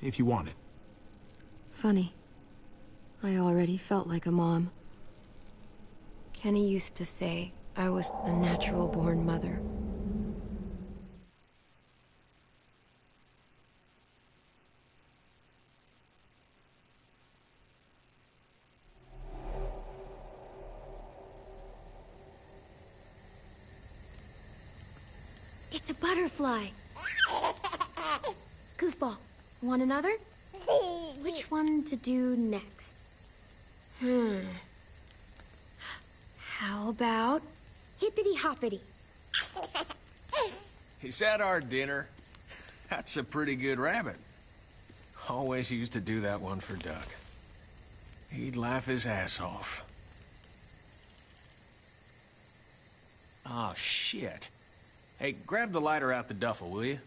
if you want it. Funny. I already felt like a mom. Kenny used to say I was a natural-born mother. It's a butterfly. Goofball, want another? Which one to do next? How about hippity-hoppity? Is that our dinner? That's a pretty good rabbit. Always used to do that one for Duck. He'd laugh his ass off. Oh, shit. Hey, grab the lighter out the duffel, will you?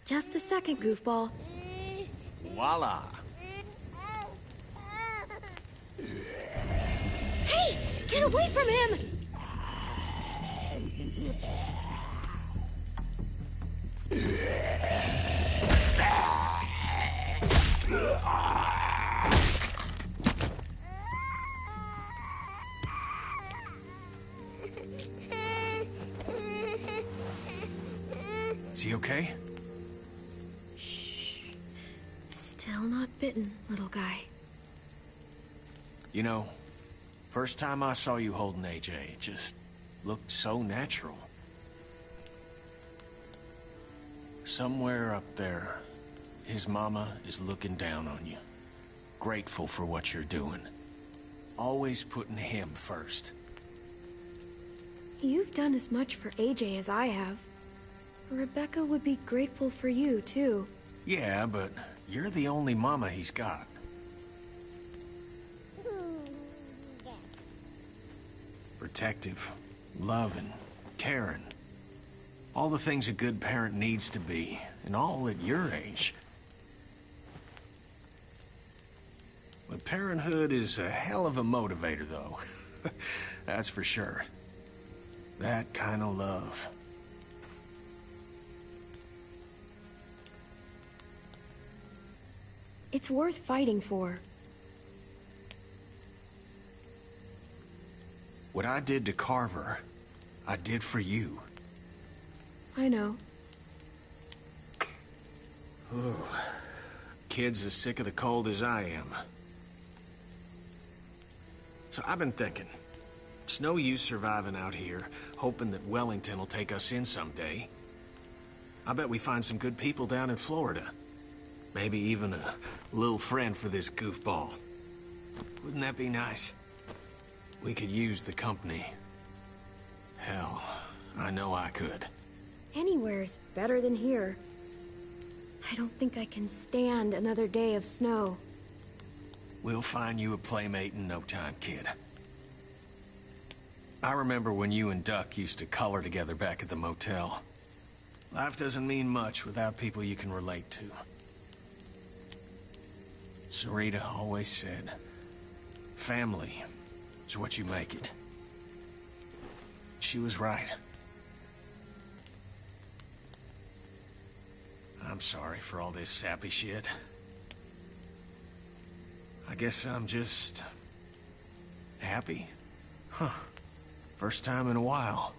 Just a second, Goofball. Voila. Hey! Get away from him! Is he okay? Still not bitten, little guy. You know, first time I saw you holding AJ, it just looked so natural. Somewhere up there, his mama is looking down on you. Grateful for what you're doing. Always putting him first. You've done as much for AJ as I have. Rebecca would be grateful for you, too. Yeah, but you're the only mama he's got. Protective, loving, caring. All the things a good parent needs to be, and all at your age. But parenthood is a hell of a motivator, though. That's for sure. That kind of love. It's worth fighting for. What I did to Carver, I did for you. I know. Ooh. Kid's as sick of the cold as I am. So I've been thinking, it's no use surviving out here, hoping that Wellington will take us in someday. I bet we find some good people down in Florida. Maybe even a little friend for this goofball. Wouldn't that be nice? We could use the company. Hell, I know I could. Anywhere's better than here. I don't think I can stand another day of snow. We'll find you a playmate in no time, kid. I remember when you and Duck used to color together back at the motel. Life doesn't mean much without people you can relate to. Sarita always said, family is what you make it. She was right. I'm sorry for all this sappy shit. I guess I'm just... happy? Huh. First time in a while.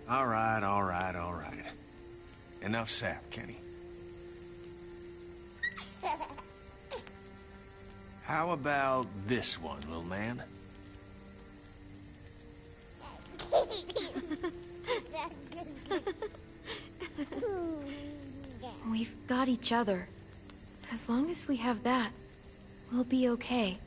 All right, all right, all right. Enough sap, Kenny. How about this one, little man? We've got each other. As long as we have that, we'll be okay.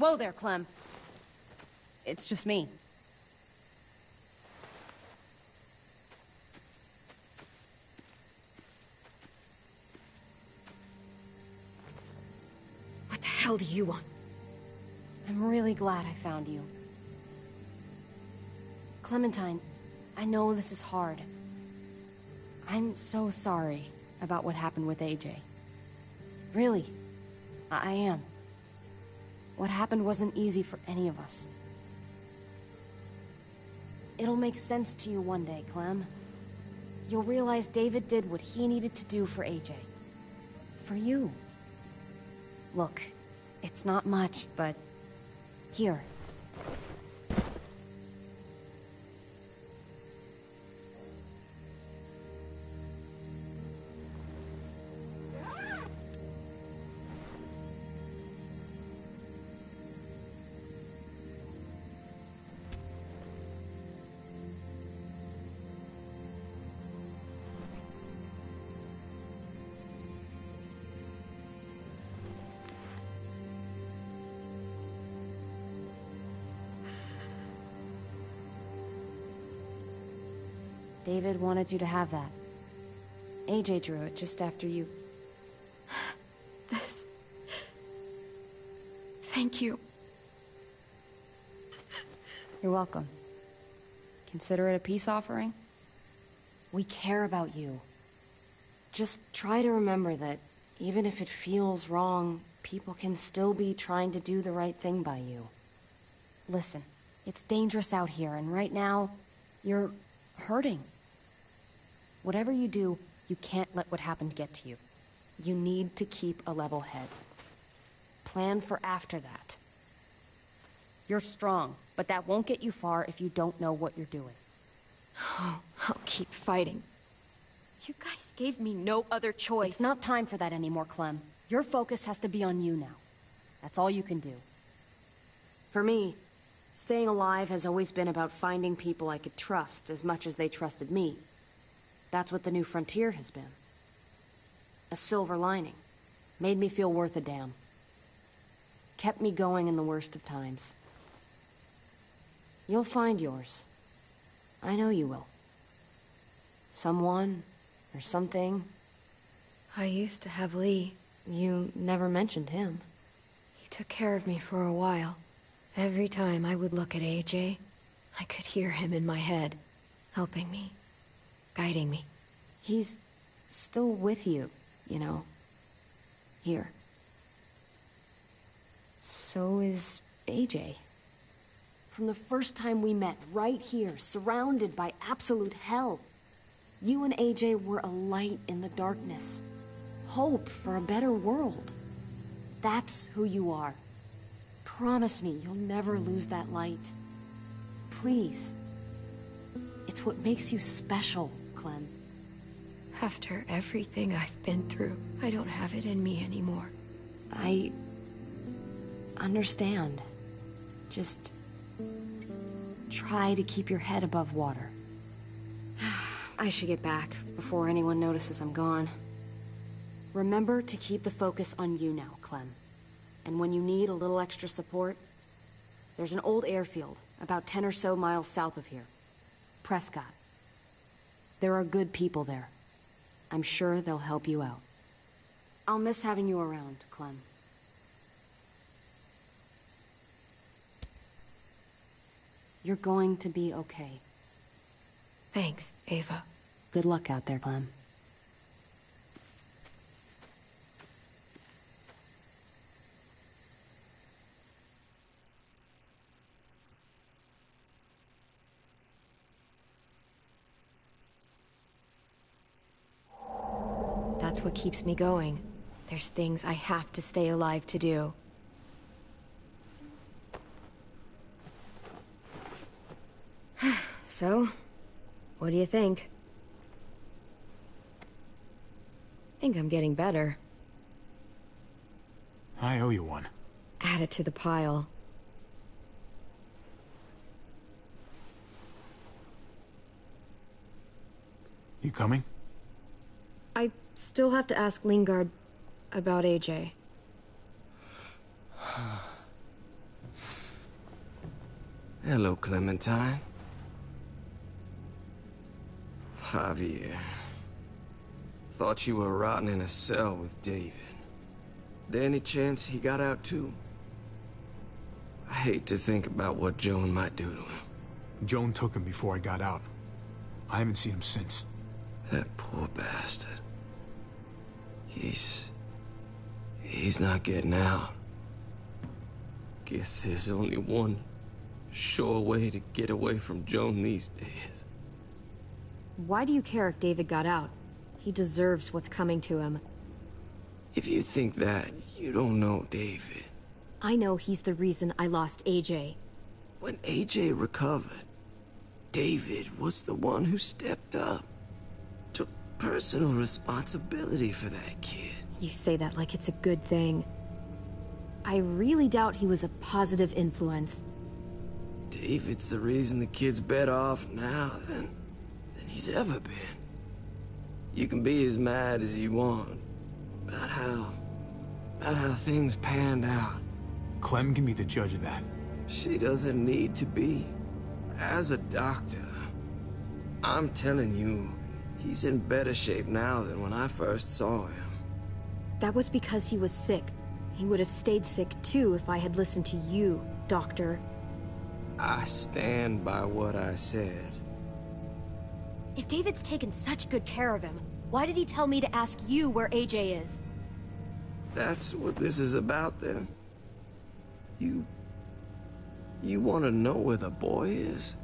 Whoa there, Clem. It's just me. What the hell do you want? I'm really glad I found you. Clementine, I know this is hard. I'm so sorry about what happened with AJ. Really, I am. What happened wasn't easy for any of us. It'll make sense to you one day, Clem. You'll realize David did what he needed to do for AJ. For you. Look, it's not much, but... here. David wanted you to have that. AJ drew it just after you... This... Thank you. You're welcome. Consider it a peace offering? We care about you. Just try to remember that even if it feels wrong, people can still be trying to do the right thing by you. Listen, it's dangerous out here, and right now, you're hurting. Whatever you do, you can't let what happened get to you. You need to keep a level head. Plan for after that. You're strong, but that won't get you far if you don't know what you're doing. Oh, I'll keep fighting. You guys gave me no other choice. It's not time for that anymore, Clem. Your focus has to be on you now. That's all you can do. For me, staying alive has always been about finding people I could trust as much as they trusted me. That's what the new frontier has been. A silver lining. Made me feel worth a damn. Kept me going in the worst of times. You'll find yours. I know you will. Someone, or something. I used to have Lee. You never mentioned him. He took care of me for a while. Every time I would look at AJ, I could hear him in my head, helping me, guiding me. He's still with you, you know. Here. So is AJ. From the first time we met, right here, surrounded by absolute hell. You and AJ were a light in the darkness. Hope for a better world. That's who you are. Promise me you'll never lose that light. Please. It's what makes you special, Clem. After everything I've been through, I don't have it in me anymore. I understand. Just try to keep your head above water. I should get back before anyone notices I'm gone. Remember to keep the focus on you now, Clem. And when you need a little extra support, there's an old airfield about 10 or so miles south of here. Prescott. There are good people there. I'm sure they'll help you out. I'll miss having you around, Clem. You're going to be okay. Thanks, Ava. Good luck out there, Clem. That's what keeps me going. There's things I have to stay alive to do. So, what do you think? Think I'm getting better. I owe you one. Add it to the pile. You coming? I still have to ask Lingard about AJ. Hello, Clementine. Javier. Thought you were rotting in a cell with David. There any chance he got out too? I hate to think about what Joan might do to him. Joan took him before I got out. I haven't seen him since. That poor bastard. He's not getting out. Guess there's only one sure way to get away from Joan these days. Why do you care if David got out? He deserves what's coming to him. If you think that, you don't know David. I know he's the reason I lost AJ. When AJ recovered, David was the one who stepped up. Took personal responsibility for that kid. You say that like it's a good thing. I really doubt he was a positive influence. David's the reason the kid's better off now than he's ever been. You can be as mad as you want about how things panned out. Clem can be the judge of that. She doesn't need to be. As a doctor, I'm telling you, he's in better shape now than when I first saw him. That was because he was sick. He would have stayed sick too if I had listened to you, Doctor. I stand by what I said. If David's taken such good care of him, why did he tell me to ask you where AJ is? That's what this is about, then. You want to know where the boy is?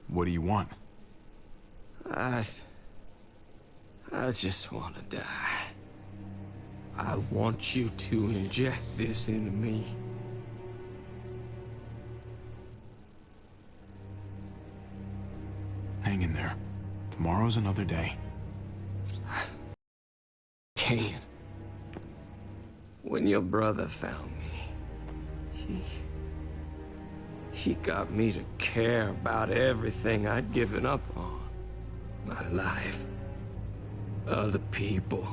What do you want? I just want to die. I want you to inject this into me. Hang in there. Tomorrow's another day. Can't. When your brother found me, he got me to care about everything I'd given up on. My life. Other people.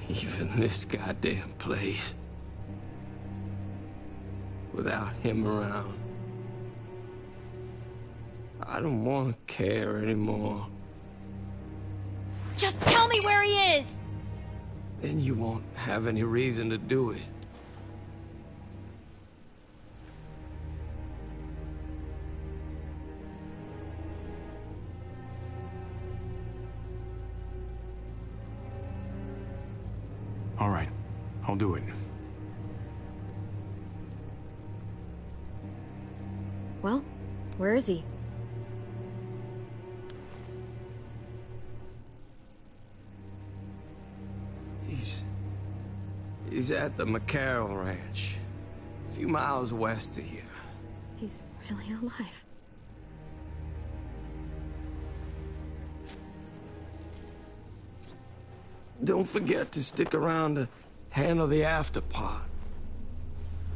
Even this goddamn place. Without him around, I don't want to care anymore. Just tell me where he is! Then you won't have any reason to do it. All right, I'll do it. Well, where is he? He's at the McCarroll Ranch, a few miles west of here. He's really alive. Don't forget to stick around to handle the after part.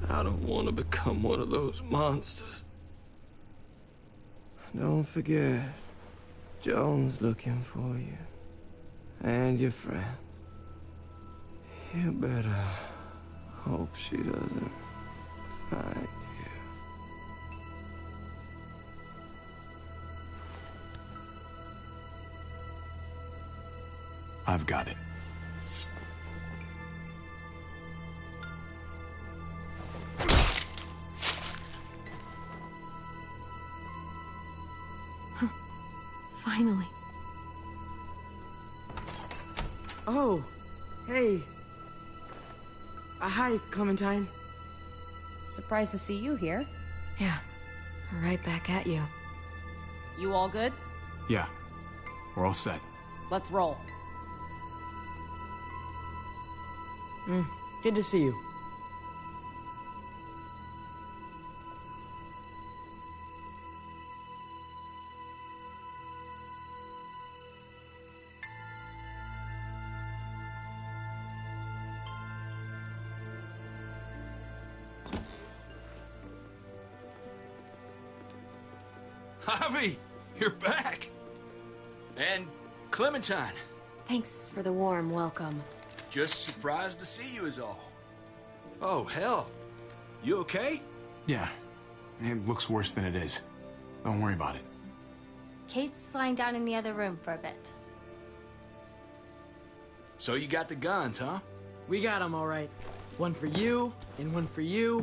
I don't want to become one of those monsters. Don't forget, Joan's looking for you. And your friends. You better hope she doesn't find you. I've got it. Finally. Oh, hey. Hi, Clementine. Surprised to see you here. Yeah, right back at you. You all good? Yeah, we're all set. Let's roll. Good to see you. Javi, you're back. And Clementine. Thanks for the warm welcome. Just surprised to see you is all. Oh, hell. You okay? Yeah. It looks worse than it is. Don't worry about it. Kate's lying down in the other room for a bit. So you got the guns, huh? We got them all right. One for you, and one for you.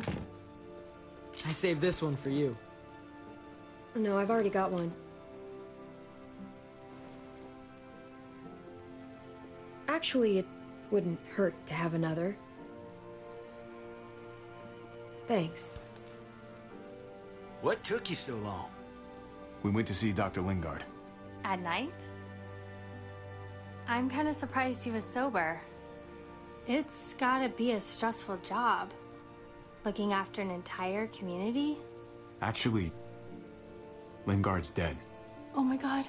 I saved this one for you. No, I've already got one. Actually, it wouldn't hurt to have another. Thanks. What took you so long? We went to see Dr. Lingard. At night? I'm kind of surprised he was sober. It's gotta be a stressful job. Looking after an entire community? Actually, Lingard's dead. Oh my god.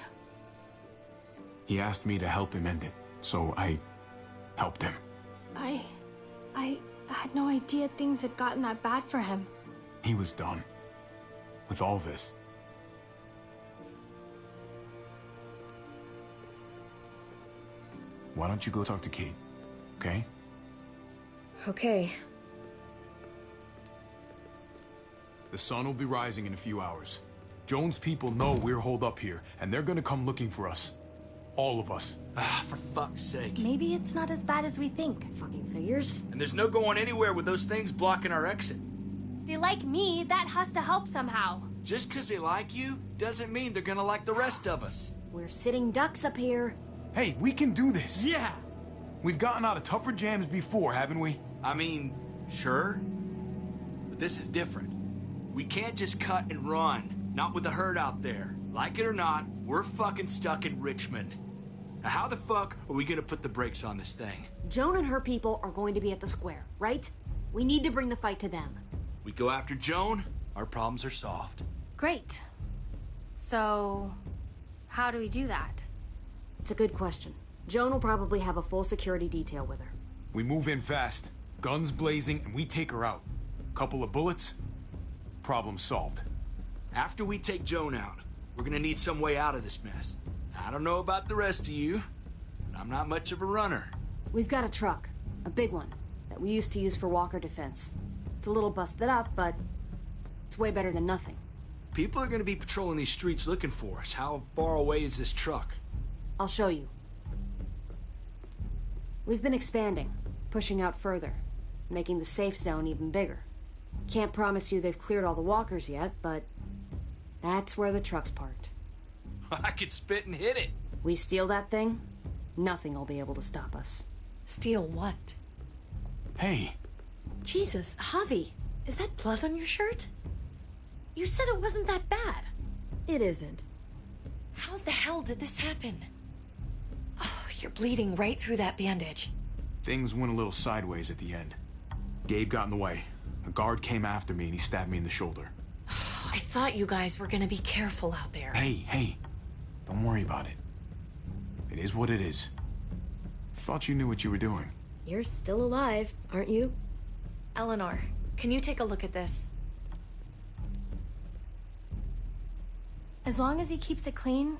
He asked me to help him end it, so I helped him. I had no idea things had gotten that bad for him. He was done with all this. Why don't you go talk to Kate, okay? Okay. The sun will be rising in a few hours. Jones' people know we're holed up here, and they're gonna come looking for us. All of us. Ah, for fuck's sake. Maybe it's not as bad as we think. Fucking figures. And there's no going anywhere with those things blocking our exit. They like me, that has to help somehow. Just 'cause they like you doesn't mean they're gonna like the rest of us. We're sitting ducks up here. Hey, we can do this! Yeah! We've gotten out of tougher jams before, haven't we? I mean, sure. But this is different. We can't just cut and run. Not with the herd out there. Like it or not, we're fucking stuck in Richmond. Now how the fuck are we gonna put the brakes on this thing? Joan and her people are going to be at the square, right? We need to bring the fight to them. We go after Joan, our problems are solved. Great. So, how do we do that? It's a good question. Joan will probably have a full security detail with her. We move in fast, guns blazing, and we take her out. Couple of bullets, problem solved. After we take Joan out, we're gonna need some way out of this mess. I don't know about the rest of you, but I'm not much of a runner. We've got a truck, a big one, that we used to use for walker defense. It's a little busted up, but it's way better than nothing. People are gonna be patrolling these streets looking for us. How far away is this truck? I'll show you. We've been expanding, pushing out further, making the safe zone even bigger. Can't promise you they've cleared all the walkers yet, but that's where the truck's parked. I could spit and hit it. We steal that thing, nothing will be able to stop us. Steal what? Hey, Jesus, Javi, is that blood on your shirt? You said it wasn't that bad. It isn't. How the hell did this happen? Oh, you're bleeding right through that bandage. things went a little sideways at the end. Gabe got in the way. A guard came after me and he stabbed me in the shoulder. I thought you guys were gonna be careful out there. Hey, don't worry about it. It is what it is. Thought you knew what you were doing. You're still alive, aren't you? Eleanor, can you take a look at this? As long as he keeps it clean,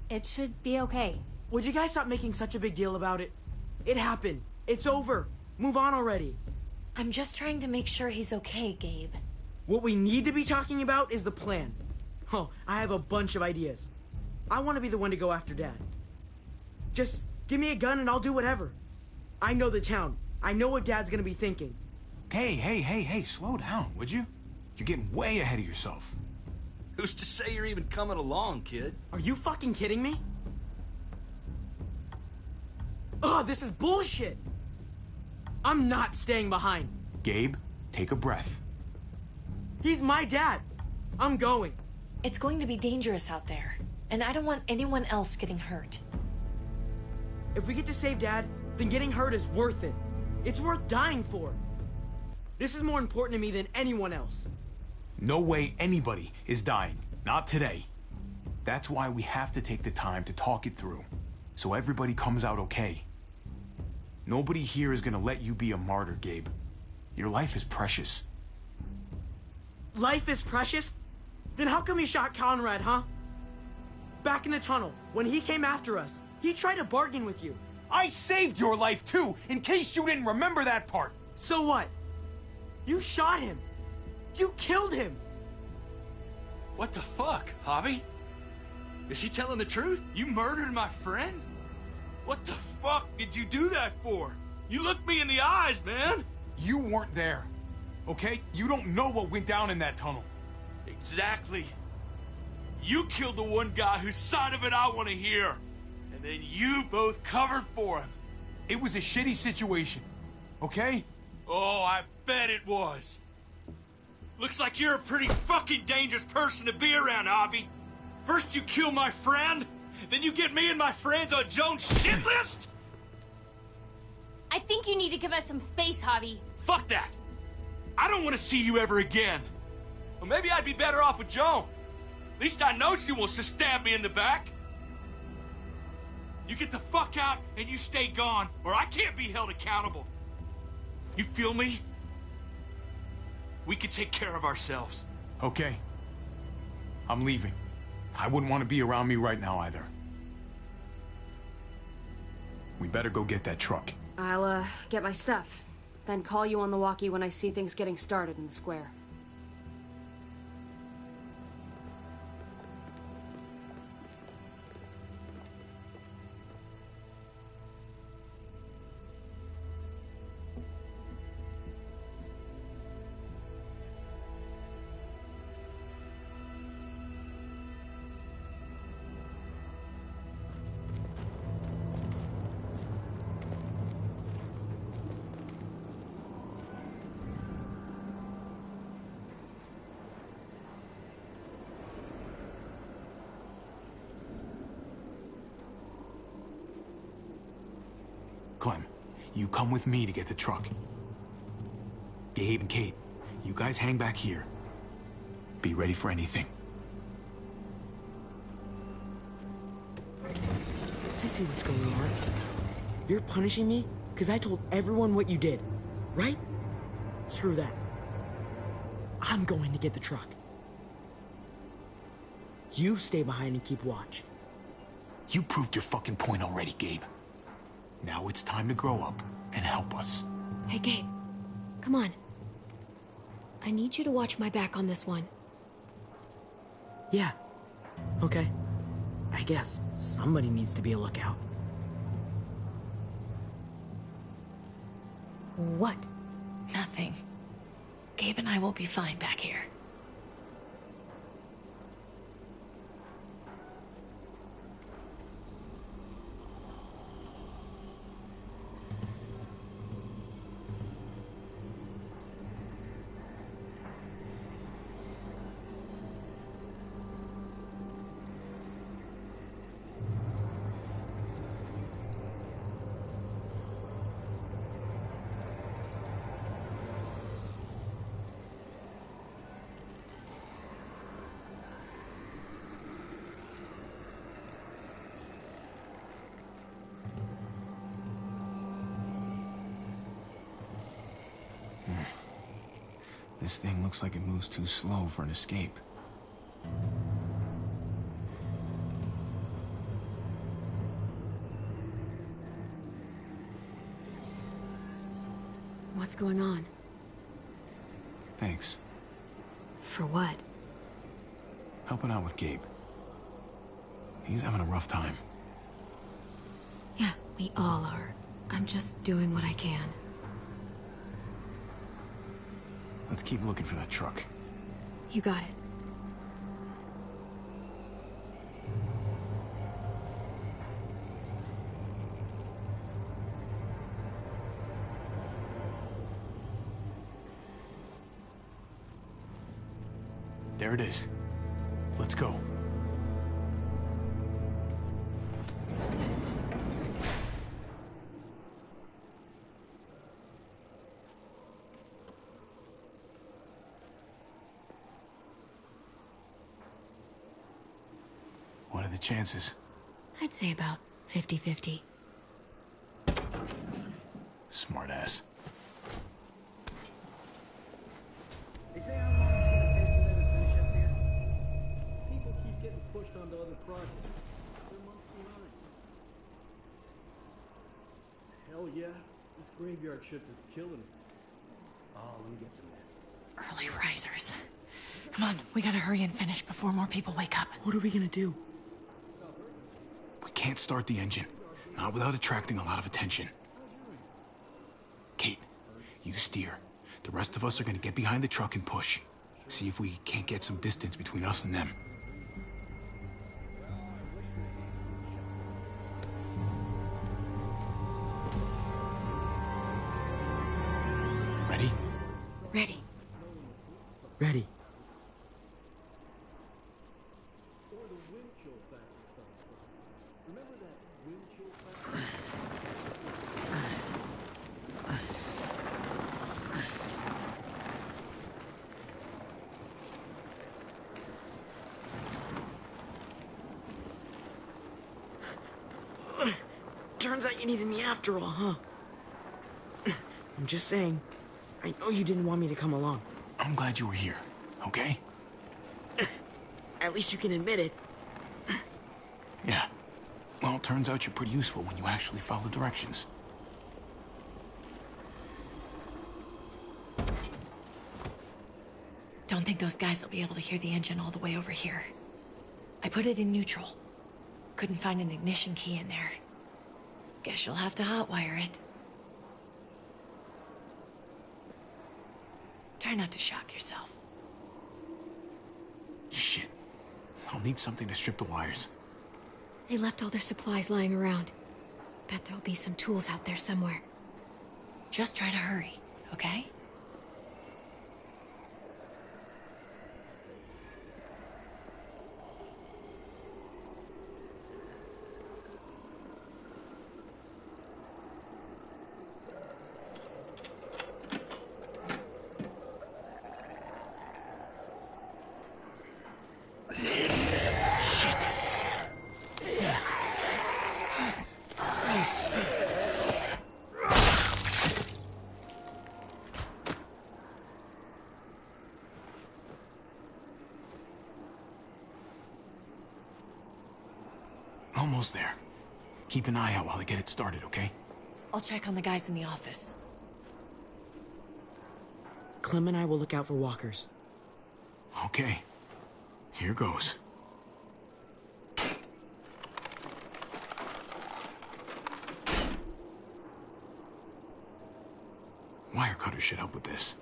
it should be okay. Would you guys stop making such a big deal about it? It happened. It's over. Move on already. I'm just trying to make sure he's okay, Gabe. What we need to be talking about is the plan. Oh, I have a bunch of ideas. I want to be the one to go after Dad. Just give me a gun and I'll do whatever. I know the town. I know what Dad's gonna be thinking. Hey, slow down, would you? You're getting way ahead of yourself. Who's to say you're even coming along, kid? Are you fucking kidding me? Ugh, this is bullshit! I'm not staying behind. Gabe, take a breath. He's my dad. I'm going. It's going to be dangerous out there, and I don't want anyone else getting hurt. If we get to save Dad, then getting hurt is worth it. It's worth dying for. This is more important to me than anyone else. No way anybody is dying. Not today. That's why we have to take the time to talk it through, so everybody comes out okay. Nobody here is gonna let you be a martyr, Gabe. Your life is precious. Life is precious? Then how come you shot Conrad, huh? back in the tunnel, when he came after us, he tried to bargain with you. I saved your life too, in case you didn't remember that part. So what? You shot him. You killed him. What the fuck, Javi? Is she telling the truth? You murdered my friend? What the fuck did you do that for? You looked me in the eyes, man! You weren't there, okay? You don't know what went down in that tunnel. Exactly. You killed the one guy whose side of it I want to hear. And then you both covered for him. It was a shitty situation, okay? Oh, I bet it was. Looks like you're a pretty fucking dangerous person to be around, Javi. First you kill my friend, then you get me and my friends on Jones' shit list? I think you need to give us some space, Javi. Fuck that. I don't want to see you ever again. Well, maybe I'd be better off with Joan. At least I know she wants to stab me in the back. You get the fuck out and you stay gone, or I can't be held accountable. You feel me? We can take care of ourselves. Okay. I'm leaving. I wouldn't want to be around me right now either. We better go get that truck. I'll, get my stuff. Then call you on the walkie when I see things getting started in the square. Clem, you come with me to get the truck. Gabe and Kate, you guys hang back here. Be ready for anything. I see what's going on. You're punishing me because I told everyone what you did, right? Screw that. I'm going to get the truck. You stay behind and keep watch. You proved your fucking point already, Gabe. Now it's time to grow up and help us. Hey, Gabe. Come on. I need you to watch my back on this one. Yeah. Okay. I guess somebody needs to be a lookout. What? Nothing. Gabe and I will be fine back here. This thing looks like it moves too slow for an escape. What's going on? Thanks. For what? Helping out with Gabe. He's having a rough time. Yeah, we all are. I'm just doing what I can. Let's keep looking for that truck. You got it. There it is. Let's go. What are the chances? I'd say about 50-50. Smartass. They say how long it's gonna take for them to finish up here. People keep getting pushed worked on the other project. They're months behind. Hell yeah, this graveyard shift is killing it. Oh, let me get some of that. Early risers. Come on, we gotta hurry and finish before more people wake up. What are we gonna do? We can't start the engine. Not without attracting a lot of attention. Kate, you steer. The rest of us are gonna get behind the truck and push. See if we can't get some distance between us and them. Ready? Ready. Ready. Turns out you needed me after all, huh? I'm just saying, I know you didn't want me to come along. I'm glad you were here, okay? At least you can admit it. Yeah. Well, it turns out you're pretty useful when you actually follow directions. Don't think those guys will be able to hear the engine all the way over here. I put it in neutral. Couldn't find an ignition key in there. Guess you'll have to hotwire it. Try not to shock yourself. Shit. I'll need something to strip the wires. They left all their supplies lying around. Bet there'll be some tools out there somewhere. Just try to hurry, okay? Almost there. Keep an eye out while I get it started, okay? I'll check on the guys in the office. Clem and I will look out for walkers. Okay. Here goes. Wire cutter should help with this.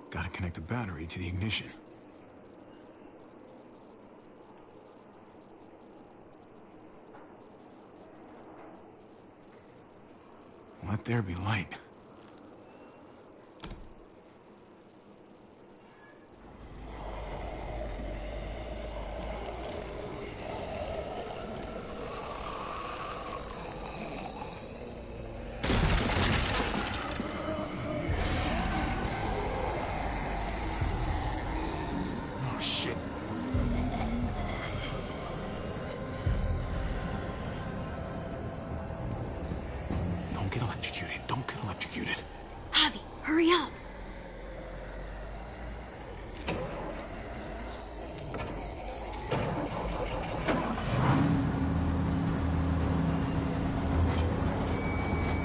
Gotta connect the battery to the ignition. Let there be light. Oh, shit. Don't get electrocuted. Don't get electrocuted. Javi, hurry up!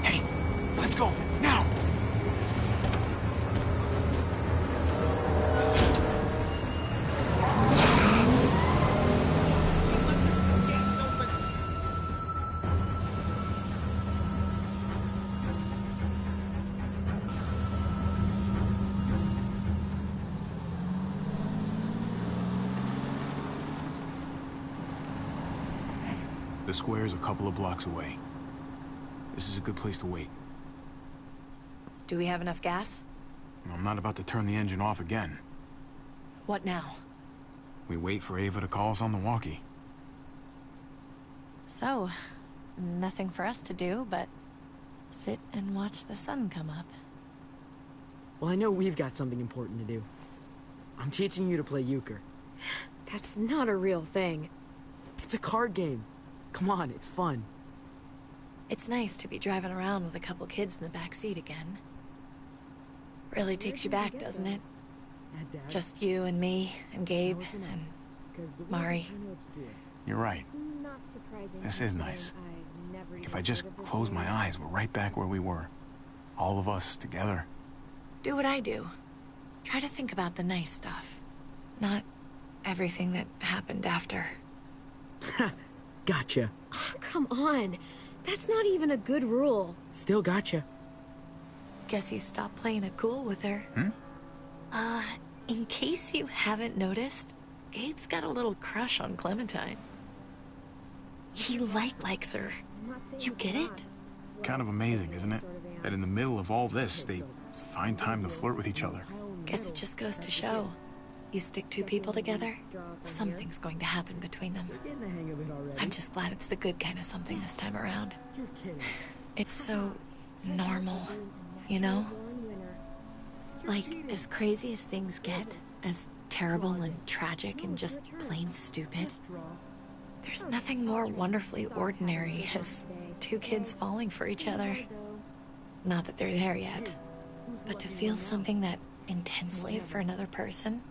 Hey, let's go, now! The square's a couple of blocks away. This is a good place to wait. Do we have enough gas? I'm not about to turn the engine off again. What now? We wait for Ava to call us on the walkie. So, nothing for us to do but sit and watch the sun come up. Well, I know we've got something important to do. I'm teaching you to play euchre. That's not a real thing. It's a card game. Come on, it's fun. It's nice to be driving around with a couple kids in the back seat again. Really takes you back, doesn't it? Just you and me and Gabe and Mari. You're right. This is nice. If I just close my eyes, we're right back where we were. All of us together. Do what I do. Try to think about the nice stuff. Not everything that happened after. Gotcha. Oh, come on. That's not even a good rule. Still gotcha. Guess he stopped playing it cool with her. In case you haven't noticed, Gabe's got a little crush on Clementine. He likes her. You get it? Kind of amazing, isn't it? That in the middle of all this, they find time to flirt with each other. Guess it just goes to show. You stick two people together, something's going to happen between them. I'm just glad it's the good kind of something this time around. It's so normal, you know? Like, as crazy as things get, as terrible and tragic and just plain stupid, there's nothing more wonderfully ordinary as two kids falling for each other. Not that they're there yet, but to feel something that intensely for another person.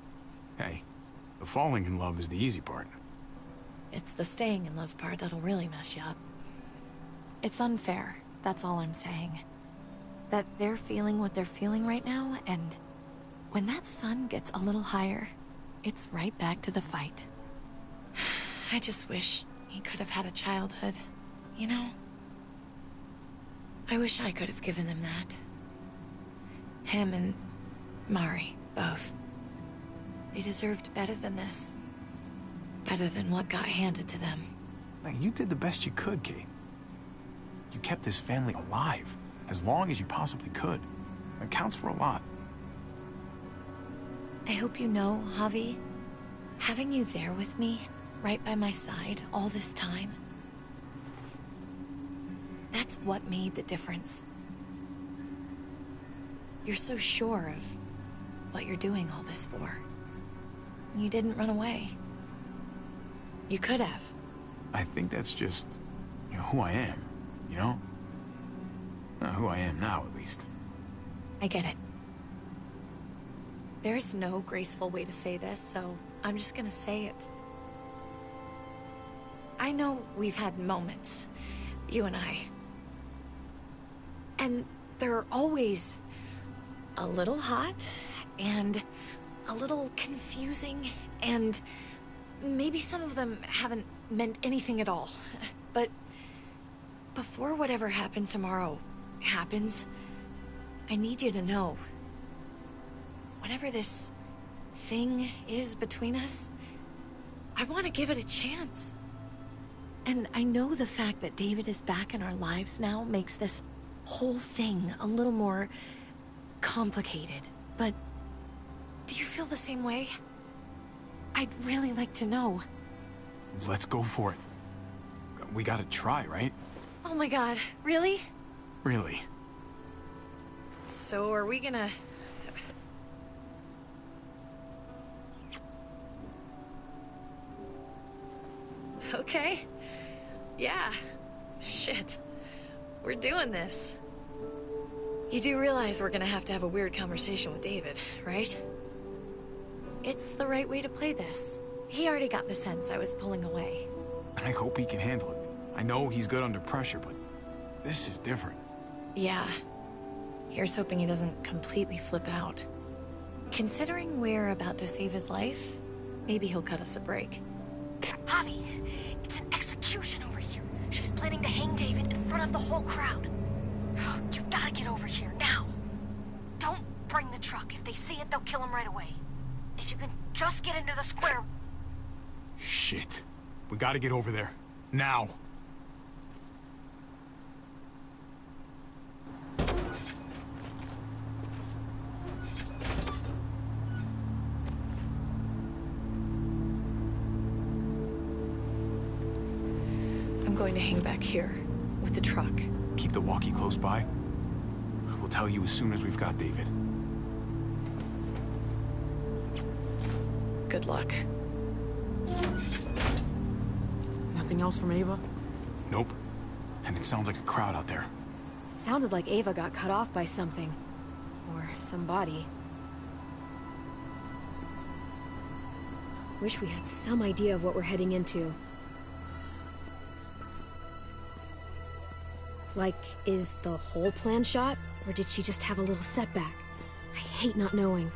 Hey, the falling in love is the easy part. It's the staying in love part that'll really mess you up. It's unfair, that's all I'm saying. That they're feeling what they're feeling right now, and when that sun gets a little higher, it's right back to the fight. I just wish he could have had a childhood, you know? I wish I could have given them that. Him and Mari, both. They deserved better than this. Better than what got handed to them. Like, you did the best you could, Kate. You kept this family alive as long as you possibly could. It counts for a lot. I hope you know, Javi, having you there with me, right by my side, all this time, that's what made the difference. You're so sure of what you're doing all this for. You didn't run away. You could have. I think that's just, who I am, you know? Who I am now, at least. I get it. There's no graceful way to say this, so I'm just gonna say it. I know we've had moments, you and I. And they're always a little hot, and a little confusing, and maybe some of them haven't meant anything at all. But before whatever happens tomorrow happens, I need you to know. Whatever this thing is between us, I want to give it a chance. And I know the fact that David is back in our lives now makes this whole thing a little more complicated. But do you feel the same way? I'd really like to know. Let's go for it. We gotta try, right? Oh my god, really? Really. So are we gonna... Okay. Yeah. Shit. We're doing this. You do realize we're gonna have to have a weird conversation with David, right? It's the right way to play this. He already got the sense I was pulling away. I hope he can handle it. I know he's good under pressure, but this is different. Yeah. Here's hoping he doesn't completely flip out. Considering we're about to save his life, maybe he'll cut us a break. Javi, it's an execution over here. She's planning to hang David in front of the whole crowd. You've got to get over here, now. Don't bring the truck. If they see it, they'll kill him right away. If you can just get into the square... Shit. We gotta get over there. Now. I'm going to hang back here, with the truck. Keep the walkie close by. We'll tell you as soon as we've got David. Good luck. Nothing else from Ava? Nope. And it sounds like a crowd out there. It sounded like Ava got cut off by something. Or somebody. Wish we had some idea of what we're heading into. Like, is the whole plan shot? Or did she just have a little setback? I hate not knowing.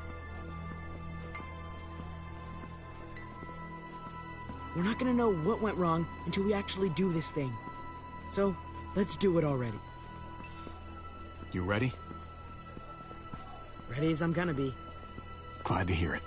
We're not gonna know what went wrong until we actually do this thing. So, let's do it already. You ready? Ready as I'm gonna be. Glad to hear it.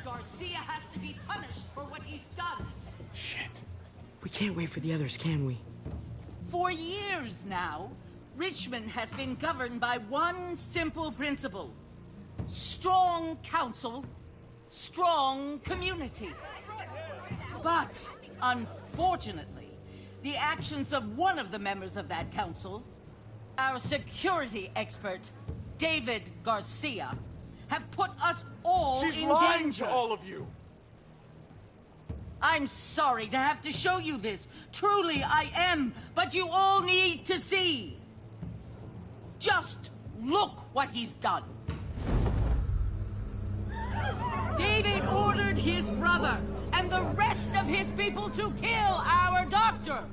Garcia has to be punished for what he's done. Shit. We can't wait for the others, can we? For years now, Richmond has been governed by one simple principle. Strong council, strong community. But, unfortunately, the actions of one of the members of that council, our security expert, David Garcia, have put us all in danger. She's lying to all of you. I'm sorry to have to show you this. Truly, I am. But you all need to see. Just look what he's done. David ordered his brother and the rest of his people to kill our doctor.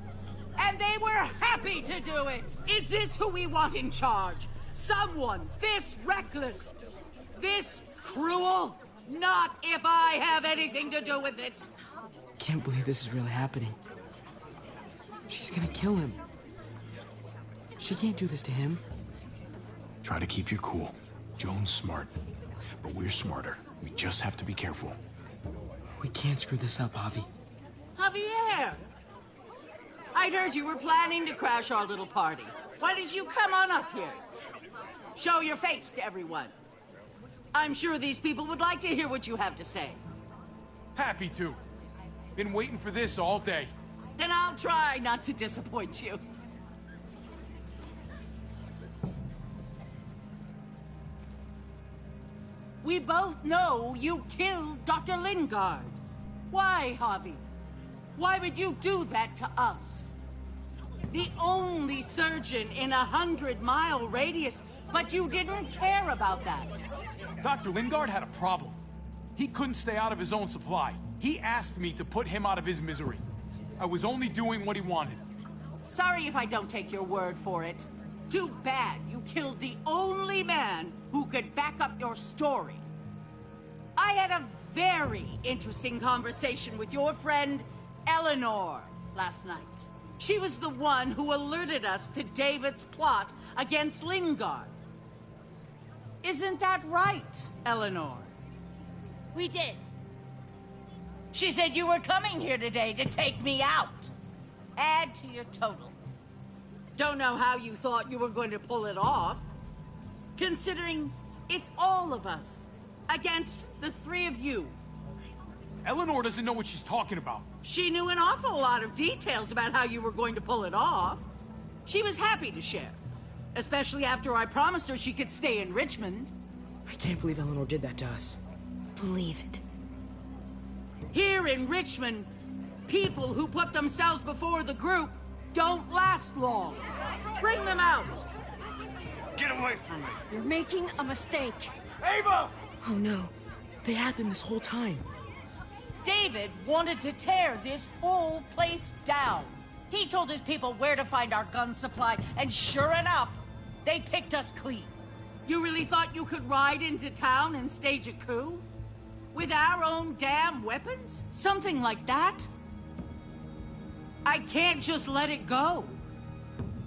And they were happy to do it. Is this who we want in charge? Someone this reckless? This cruel? Not if I have anything to do with it. Can't believe this is really happening. She's gonna kill him. She can't do this to him. Try to keep your cool. Joan's smart, but we're smarter. We just have to be careful. We can't screw this up, Javi. Javier! I'd heard you were planning to crash our little party. Why did you come on up here? Show your face to everyone. I'm sure these people would like to hear what you have to say. Happy to. Been waiting for this all day. Then I'll try not to disappoint you. We both know you killed Dr. Lingard. Why, Javi? Why would you do that to us? The only surgeon in a 100-mile radius, but you didn't care about that. Dr. Lingard had a problem. He couldn't stay out of his own supply. He asked me to put him out of his misery. I was only doing what he wanted. Sorry if I don't take your word for it. Too bad you killed the only man who could back up your story. I had a very interesting conversation with your friend, Eleanor, last night. She was the one who alerted us to David's plot against Lingard. Isn't that right, Eleanor? We did. She said you were coming here today to take me out. Add to your total. Don't know how you thought you were going to pull it off, considering it's all of us against the three of you. Eleanor doesn't know what she's talking about. She knew an awful lot of details about how you were going to pull it off. She was happy to share, especially after I promised her she could stay in Richmond. I can't believe Eleanor did that to us. Believe it. Here in Richmond, people who put themselves before the group don't last long. Bring them out. Get away from me. You're making a mistake. Ava! Oh no. They had them this whole time. David wanted to tear this whole place down. He told his people where to find our gun supply, and sure enough, they picked us clean. You really thought you could ride into town and stage a coup? With our own damn weapons? Something like that? I can't just let it go.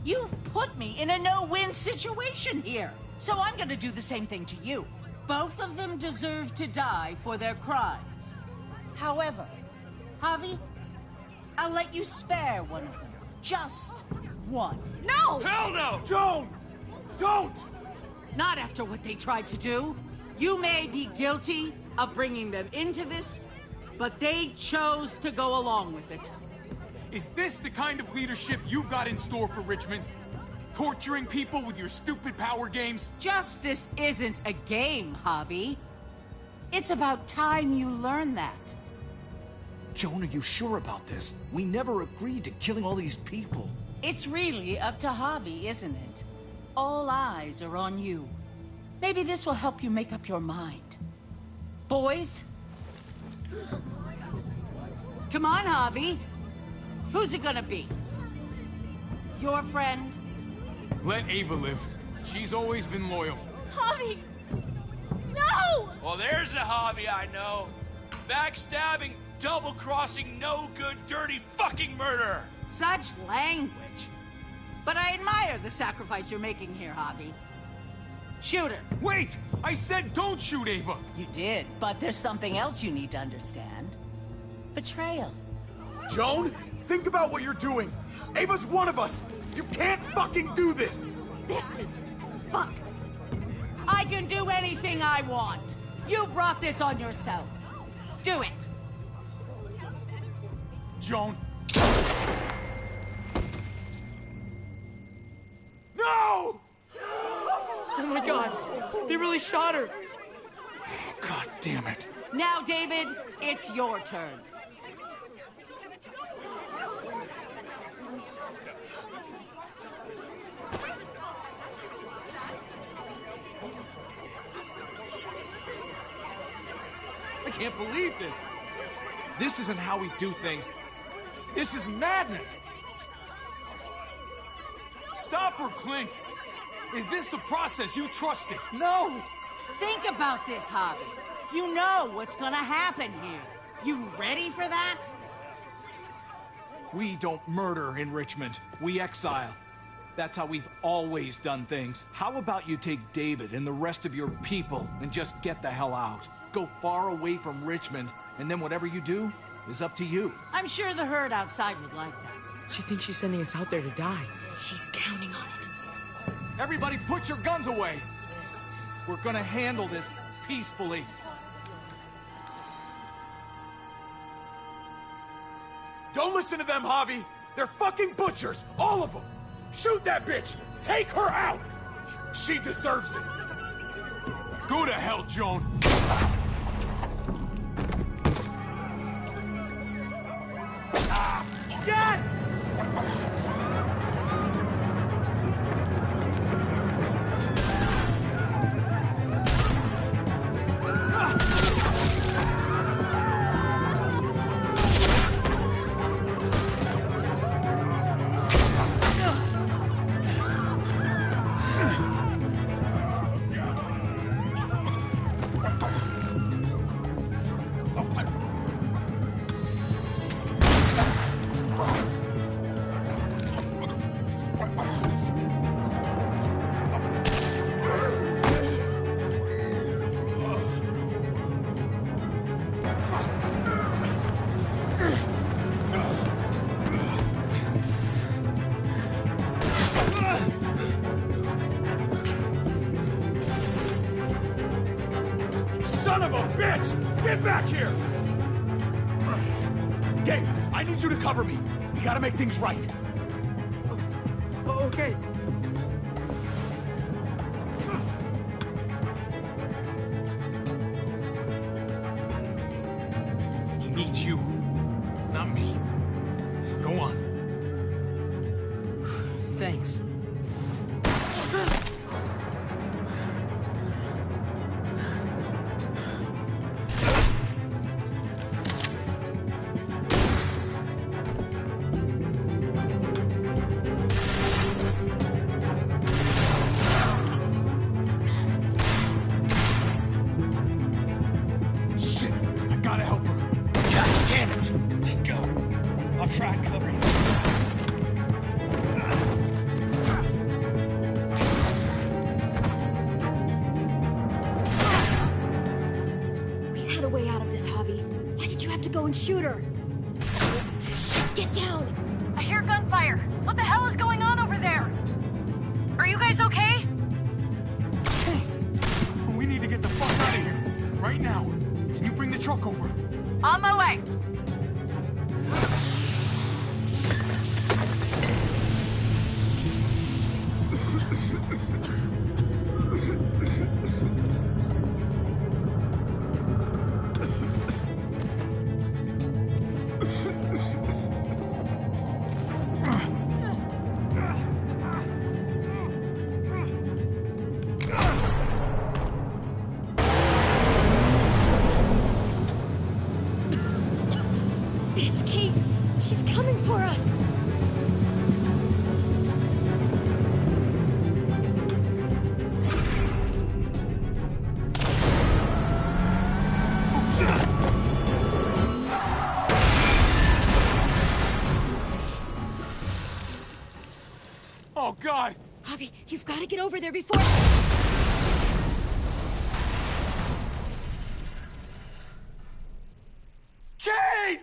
You've put me in a no-win situation here. So I'm gonna do the same thing to you. Both of them deserve to die for their crimes. However, Javi, I'll let you spare one of them. Just one. No! Hell no! Joan! Don't! Not after what they tried to do. You may be guilty of bringing them into this, but they chose to go along with it. Is this the kind of leadership you've got in store for Richmond? Torturing people with your stupid power games? Justice isn't a game, Javi. It's about time you learn that. Joan, are you sure about this? We never agreed to killing all these people. It's really up to Javi, isn't it? All eyes are on you. Maybe this will help you make up your mind. Boys? Come on, Javi. Who's it gonna be? Your friend? Let Ava live. She's always been loyal. Javi! No! Well, there's the Javi I know. Backstabbing, double-crossing, no-good, dirty fucking murderer. Such language. But I admire the sacrifice you're making here, Javi. Shoot her. Wait! I said don't shoot Ava! You did, but there's something else you need to understand. Betrayal. Joan, think about what you're doing. Ava's one of us. You can't fucking do this! This is fucked. I can do anything I want. You brought this on yourself. Do it. Joan. No! Oh my god, they really shot her. God damn it. Now, David, it's your turn. I can't believe this. This isn't how we do things. This is madness. Stop her, Clint! Is this the process you trusted? No! Think about this, Javi. You know what's gonna happen here. You ready for that? We don't murder in Richmond. We exile. That's how we've always done things. How about you take David and the rest of your people and just get the hell out? Go far away from Richmond, and then whatever you do is up to you. I'm sure the herd outside would like that. She thinks she's sending us out there to die. She's counting on it. Everybody put your guns away. We're gonna handle this peacefully. Don't listen to them, Javi! They're fucking butchers! All of them! Shoot that bitch! Take her out! She deserves it! Go to hell, Joan! Dad! Son of a bitch! Get back here! Gabe, I need you to cover me. We gotta make things right. Okay. He needs you, not me. Go on. Thanks. Shit, I gotta help her. God damn it! this, Javi. Why did you have to go and shoot her? Shit, get down! I hear gunfire. What the hell is going on over there? Are you guys okay? Hey! We need to get the fuck out of here. Right now. Can you bring the truck over? On my way. It's Kate. She's coming for us. Oh, God! Javi, you've got to get over there before... Kate!